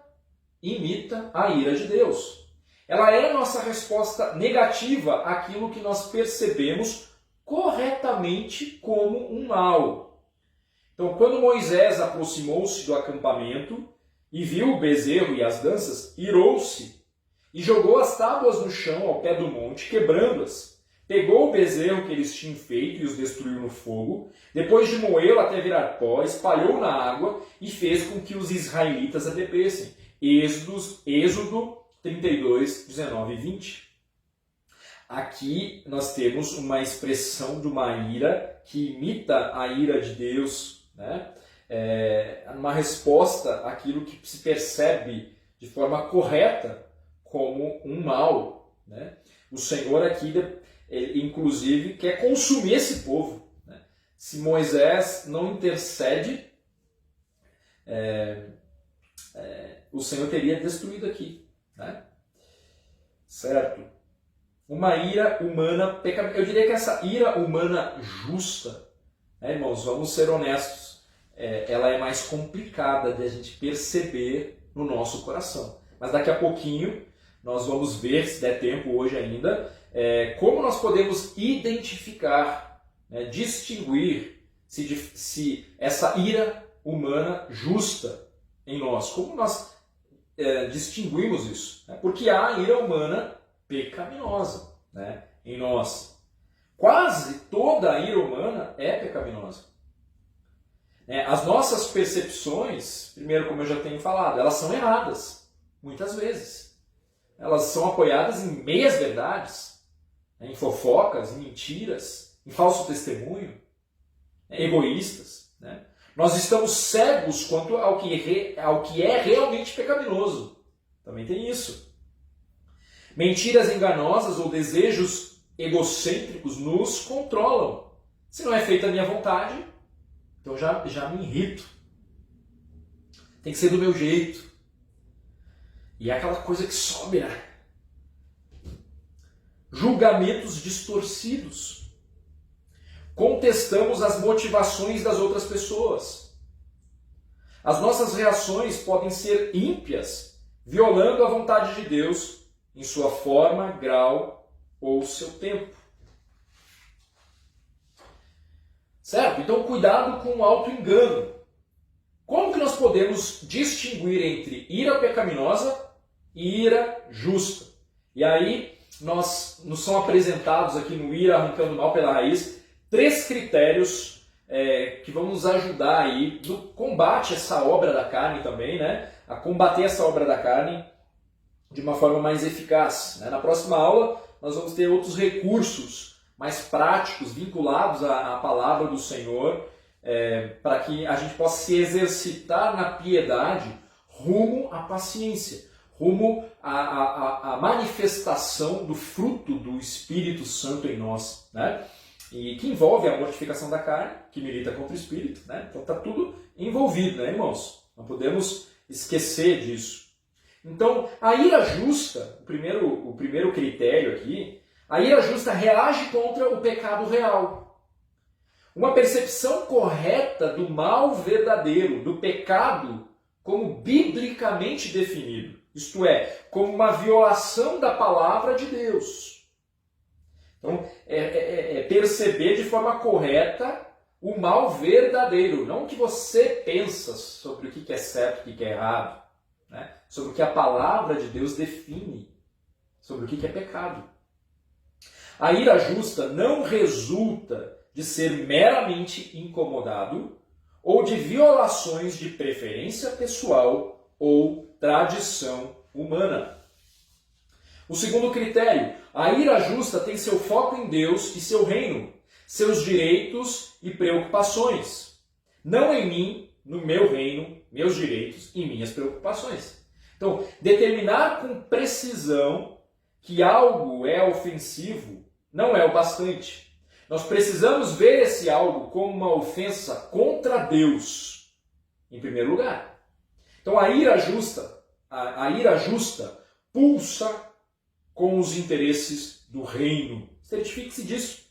a ira de Deus. Ela é a nossa resposta negativa àquilo que nós percebemos corretamente como um mal. Então, quando Moisés aproximou-se do acampamento e viu o bezerro e as danças, irou-se e jogou as tábuas no chão ao pé do monte, quebrando-as. Pegou o bezerro que eles tinham feito e os destruiu no fogo, depois de moê-lo até virar pó, espalhou na água e fez com que os israelitas a bebessem. Êxodo 32, 19 e 20. Aqui nós temos uma expressão de uma ira que imita a ira de Deus, né? Uma resposta àquilo que se percebe de forma correta como um mal, né? O Senhor aqui, ele, inclusive, quer consumir esse povo, né? Se Moisés não intercede, o Senhor teria destruído aqui, né? Certo? Uma ira humana pecaminosa. Eu diria que essa ira humana justa, né, irmãos, vamos ser honestos, ela é mais complicada de a gente perceber no nosso coração. Mas daqui a pouquinho nós vamos ver, se der tempo hoje ainda, como nós podemos identificar, né, distinguir se essa ira humana justa em nós. Como nós distinguimos isso? Né? Porque há a ira humana pecaminosa, né, em nós. Quase toda a ira humana é pecaminosa. As nossas percepções, primeiro, como eu já tenho falado, elas são erradas, muitas vezes. Elas são apoiadas em meias verdades, em fofocas, em mentiras, em falso testemunho, egoístas, né? Nós estamos cegos quanto ao que é realmente pecaminoso. Também tem isso. Mentiras enganosas ou desejos egocêntricos nos controlam. Se não é feita a minha vontade, então já me irrito. Tem que ser do meu jeito. E é aquela coisa que sobe, né? Julgamentos distorcidos. Contestamos as motivações das outras pessoas. As nossas reações podem ser ímpias, violando a vontade de Deus em sua forma, grau ou seu tempo. Certo? Então, cuidado com o auto-engano. Como que nós podemos distinguir entre ira pecaminosa e ira justa? E aí, nos são apresentados aqui no Ira Arrancando o Mal pela Raiz 3 critérios que vão nos ajudar aí no combate a essa obra da carne também, né? A combater essa obra da carne de uma forma mais eficaz, né? Na próxima aula nós vamos ter outros recursos mais práticos, vinculados à palavra do Senhor, para que a gente possa se exercitar na piedade rumo à paciência, rumo à manifestação do fruto do Espírito Santo em nós, né? E que envolve a mortificação da carne, que milita contra o Espírito, né? Então está tudo envolvido, né, irmãos? Não podemos esquecer disso. Então, a ira justa, o primeiro critério aqui, a ira justa reage contra o pecado real. Uma percepção correta do mal verdadeiro, do pecado como biblicamente definido. Isto é, como uma violação da palavra de Deus. Então, perceber de forma correta o mal verdadeiro, não o que você pensa sobre o que é certo e o que é errado, né? Sobre o que a palavra de Deus define, sobre o que é pecado. A ira justa não resulta de ser meramente incomodado ou de violações de preferência pessoal ou tradição humana. O segundo critério, a ira justa tem seu foco em Deus e seu reino, seus direitos e preocupações. Não em mim, no meu reino, meus direitos e minhas preocupações. Então, determinar com precisão que algo é ofensivo não é o bastante. Nós precisamos ver esse algo como uma ofensa contra Deus, em primeiro lugar. Então, a ira justa pulsa com os interesses do reino. Certifique-se disso.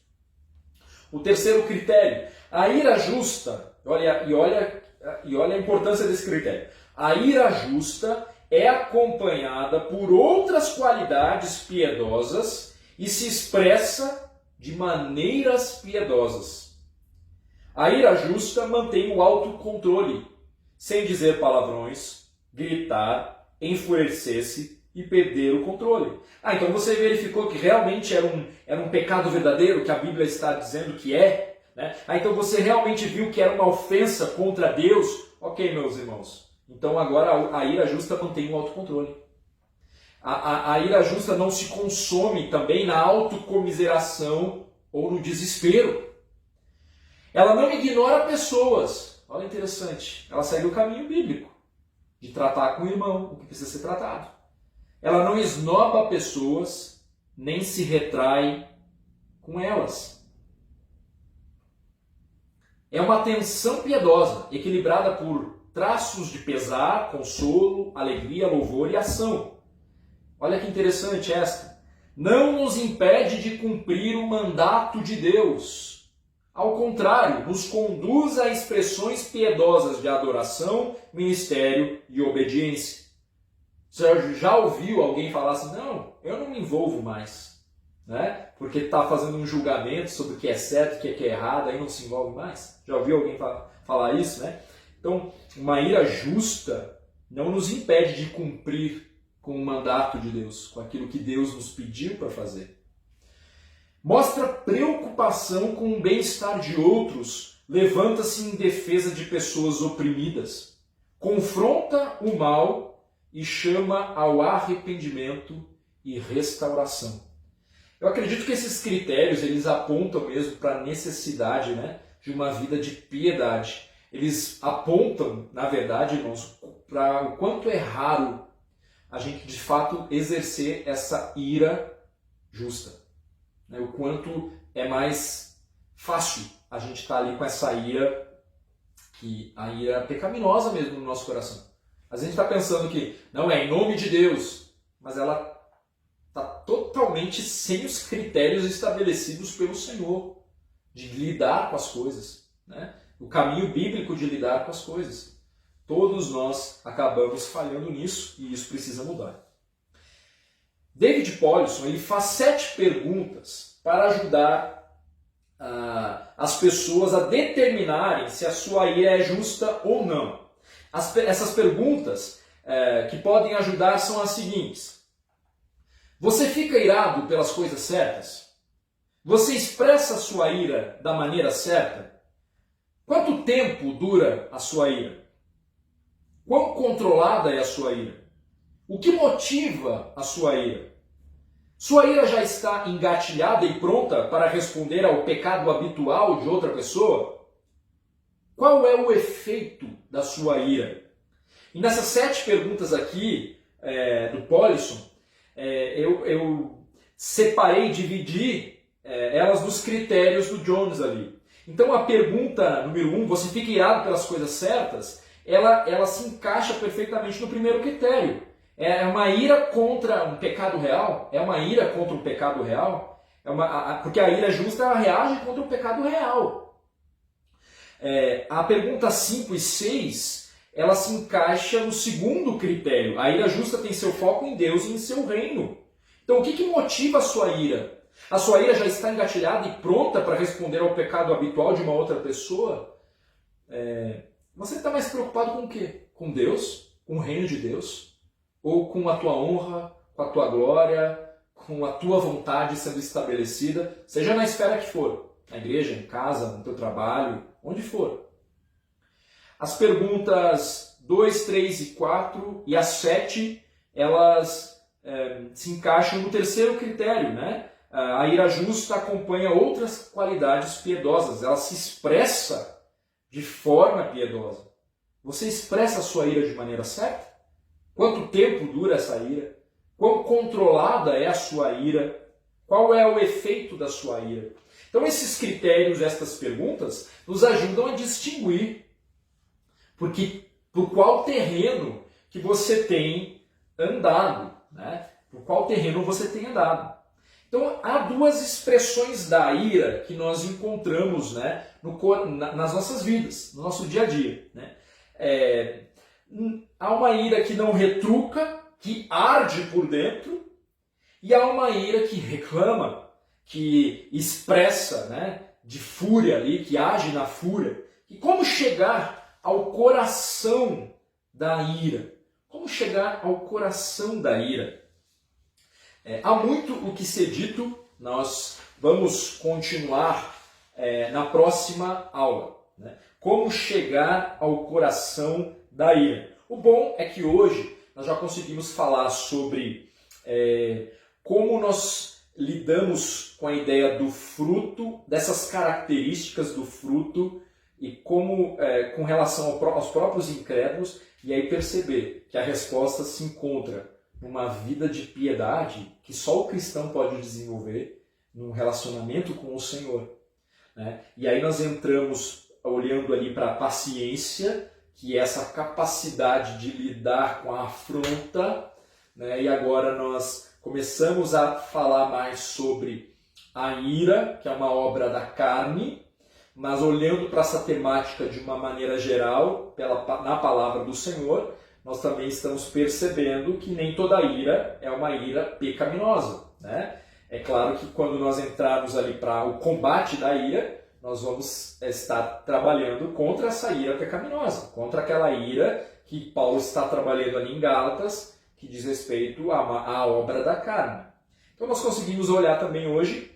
O terceiro critério, a ira justa, olha a importância desse critério. A ira justa é acompanhada por outras qualidades piedosas e se expressa de maneiras piedosas. A ira justa mantém o autocontrole, sem dizer palavrões, gritar, enfurecer-se e perder o controle. Então você verificou que realmente era um pecado verdadeiro, que a Bíblia está dizendo que é, né? Então você realmente viu que era uma ofensa contra Deus. Ok, meus irmãos. Então agora a ira justa mantém o autocontrole. A ira justa não se consome também na autocomiseração ou no desespero. Ela não ignora pessoas. Olha, interessante. Ela segue o caminho bíblico de tratar com o irmão o que precisa ser tratado. Ela não esnoba pessoas, nem se retrai com elas. É uma atenção piedosa, equilibrada por traços de pesar, consolo, alegria, louvor e ação. Olha que interessante esta. Não nos impede de cumprir o mandato de Deus. Ao contrário, nos conduz a expressões piedosas de adoração, ministério e obediência. Você já ouviu alguém falar assim, não, eu não me envolvo mais, né? Porque está fazendo um julgamento sobre o que é certo e o que é errado, aí não se envolve mais? Já ouviu alguém falar isso, né? Então, uma ira justa não nos impede de cumprir com o mandato de Deus, com aquilo que Deus nos pediu para fazer. Mostra preocupação com o bem-estar de outros, levanta-se em defesa de pessoas oprimidas, confronta o mal e chama ao arrependimento e restauração. Eu acredito que esses critérios eles apontam mesmo para a necessidade, né, de uma vida de piedade. Eles apontam, na verdade, irmãos, para o quanto é raro a gente de fato exercer essa ira justa. Né? O quanto é mais fácil a gente estar ali com essa ira, a ira pecaminosa mesmo no nosso coração. Às vezes a gente está pensando que não é em nome de Deus, mas ela está totalmente sem os critérios estabelecidos pelo Senhor de lidar com as coisas, né? O caminho bíblico de lidar com as coisas. Todos nós acabamos falhando nisso e isso precisa mudar. David Powlison ele faz 7 perguntas para ajudar as pessoas a determinarem se a sua ira é justa ou não. Essas perguntas que podem ajudar são as seguintes. Você fica irado pelas coisas certas? Você expressa a sua ira da maneira certa? Quanto tempo dura a sua ira? Quão controlada é a sua ira? O que motiva a sua ira? Sua ira já está engatilhada e pronta para responder ao pecado habitual de outra pessoa? qual é o efeito da sua ira? E nessas 7 perguntas aqui do Polison, eu separei, dividi elas dos critérios do Jones ali. Então a pergunta número 1, você fica irado pelas coisas certas, ela se encaixa perfeitamente no primeiro critério. É uma ira contra um pecado real? É uma ira contra um pecado real? Porque a ira justa reage contra o pecado real. A pergunta 5 e 6, ela se encaixa no segundo critério. A ira justa tem seu foco em Deus e em seu reino. Então o que motiva a sua ira? A sua ira já está engatilhada e pronta para responder ao pecado habitual de uma outra pessoa? Você está mais preocupado com o quê? Com Deus? Com o reino de Deus? Ou com a tua honra, com a tua glória, com a tua vontade sendo estabelecida, seja na esfera que for, na igreja, em casa, no teu trabalho, onde for. As perguntas 2, 3 e 4 e as 7, elas se encaixam no terceiro critério, né? A ira justa acompanha outras qualidades piedosas, ela se expressa de forma piedosa. Você expressa a sua ira de maneira certa? Quanto tempo dura essa ira? Quão controlada é a sua ira? Qual é o efeito da sua ira? Então esses critérios, estas perguntas, nos ajudam a distinguir por qual terreno que você tem andado, né? Por qual terreno você tem andado. Então há 2 expressões da ira que nós encontramos, né, nas nossas vidas, no nosso dia a dia, né? Há uma ira que não retruca, que arde por dentro, e há uma ira que reclama, que expressa, né, de fúria ali, que age na fúria. E como chegar ao coração da ira? Como chegar ao coração da ira? Há muito o que ser dito, nós vamos continuar na próxima aula, né? Como chegar ao coração da ira. O bom é que hoje nós já conseguimos falar sobre como nós lidamos com a ideia do fruto, dessas características do fruto e como com relação aos próprios incrédulos, e aí perceber que a resposta se encontra numa vida de piedade que só o cristão pode desenvolver num relacionamento com o Senhor, né? E aí nós entramos olhando ali para a paciência, que é essa capacidade de lidar com a afronta, né? E agora nós começamos a falar mais sobre a ira, que é uma obra da carne, mas olhando para essa temática de uma maneira geral, na palavra do Senhor, nós também estamos percebendo que nem toda ira é uma ira pecaminosa, né? É claro que quando nós entrarmos ali para o combate da ira, nós vamos estar trabalhando contra essa ira pecaminosa, contra aquela ira que Paulo está trabalhando ali em Gálatas, que diz respeito à obra da carne. Então nós conseguimos olhar também hoje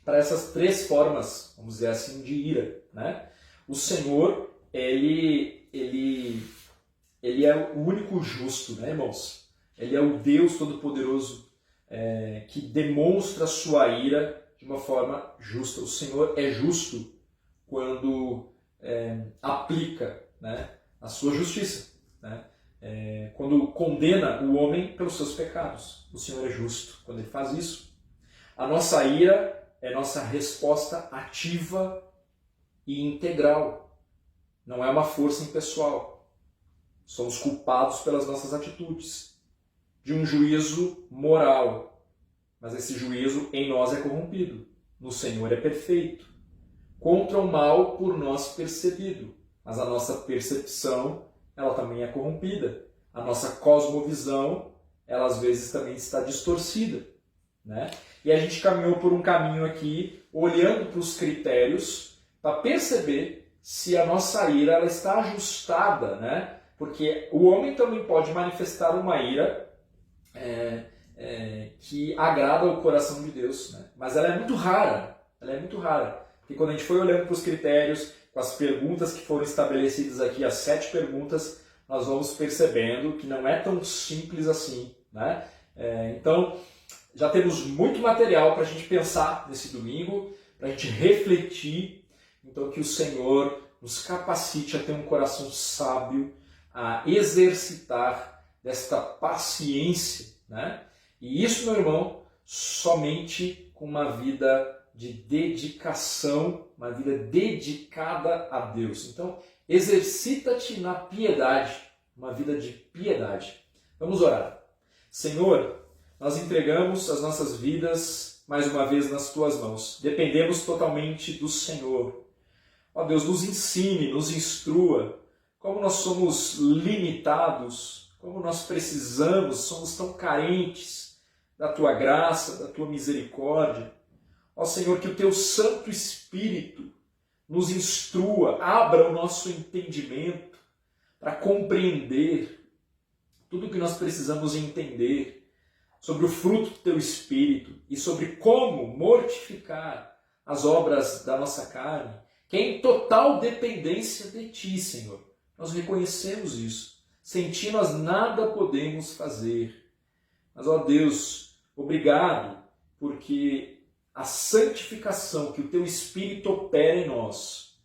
para essas 3 formas, vamos dizer assim, de ira, né? O Senhor, ele é o único justo, né, irmãos? Ele é o Deus Todo-Poderoso que demonstra a sua ira de uma forma justa. O Senhor é justo quando aplica, né, a sua justiça, né? Quando condena o homem pelos seus pecados. O Senhor é justo quando Ele faz isso. A nossa ira é nossa resposta ativa e integral. Não é uma força impessoal. Somos culpados pelas nossas atitudes, de um juízo moral. Mas esse juízo em nós é corrompido. No Senhor é perfeito. Contra o mal por nós percebido. Mas a nossa percepção, ela também é corrompida. A nossa cosmovisão, ela às vezes também está distorcida, né? E a gente caminhou por um caminho aqui, olhando para os critérios, para perceber se a nossa ira ela está ajustada, né? Porque o homem também pode manifestar uma ira que agrada o coração de Deus, né? Mas ela é muito rara. Ela é muito rara. Porque quando a gente foi olhando para os critérios, com as perguntas que foram estabelecidas aqui, as 7 perguntas, nós vamos percebendo que não é tão simples assim, né? Então, já temos muito material para a gente pensar nesse domingo, para a gente refletir. Então, que o Senhor nos capacite a ter um coração sábio, a exercitar desta paciência, né? E isso, meu irmão, somente com uma vida de dedicação, uma vida dedicada a Deus. Então, exercita-te na piedade, uma vida de piedade. Vamos orar. Senhor, nós entregamos as nossas vidas mais uma vez nas tuas mãos. Dependemos totalmente do Senhor. Ó Deus, nos ensine, nos instrua, como nós somos limitados, como nós precisamos, somos tão carentes da tua graça, da tua misericórdia. Ó Senhor, que o teu Santo Espírito nos instrua, abra o nosso entendimento para compreender tudo o que nós precisamos entender sobre o fruto do teu Espírito e sobre como mortificar as obras da nossa carne, que é em total dependência de ti, Senhor. Nós reconhecemos isso. Sem ti nós nada podemos fazer. Mas, ó Deus, obrigado, porque a santificação que o teu Espírito opera em nós,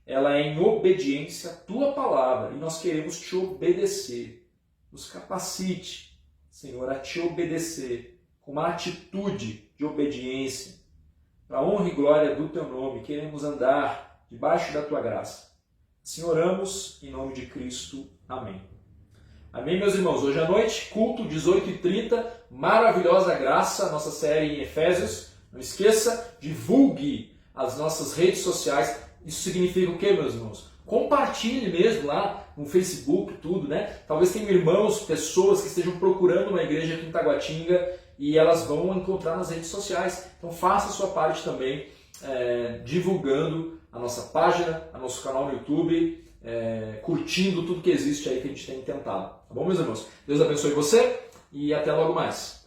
ela é em obediência à tua palavra e nós queremos te obedecer. Nos capacite, Senhor, a te obedecer com uma atitude de obediência. Para a honra e glória do teu nome, queremos andar debaixo da tua graça. Assim oramos em nome de Cristo. Amém. Amém, meus irmãos. Hoje à noite, culto 18h30, maravilhosa graça, nossa série em Efésios. Não esqueça, divulgue as nossas redes sociais. Isso significa o quê, meus irmãos? Compartilhe mesmo lá no Facebook, tudo, né? Talvez tenham irmãos, pessoas que estejam procurando uma igreja aqui em Taguatinga e elas vão encontrar nas redes sociais. Então faça a sua parte também, divulgando a nossa página, o nosso canal no YouTube, curtindo tudo que existe aí que a gente tem tentado. Tá bom, meus irmãos? Deus abençoe você e até logo mais.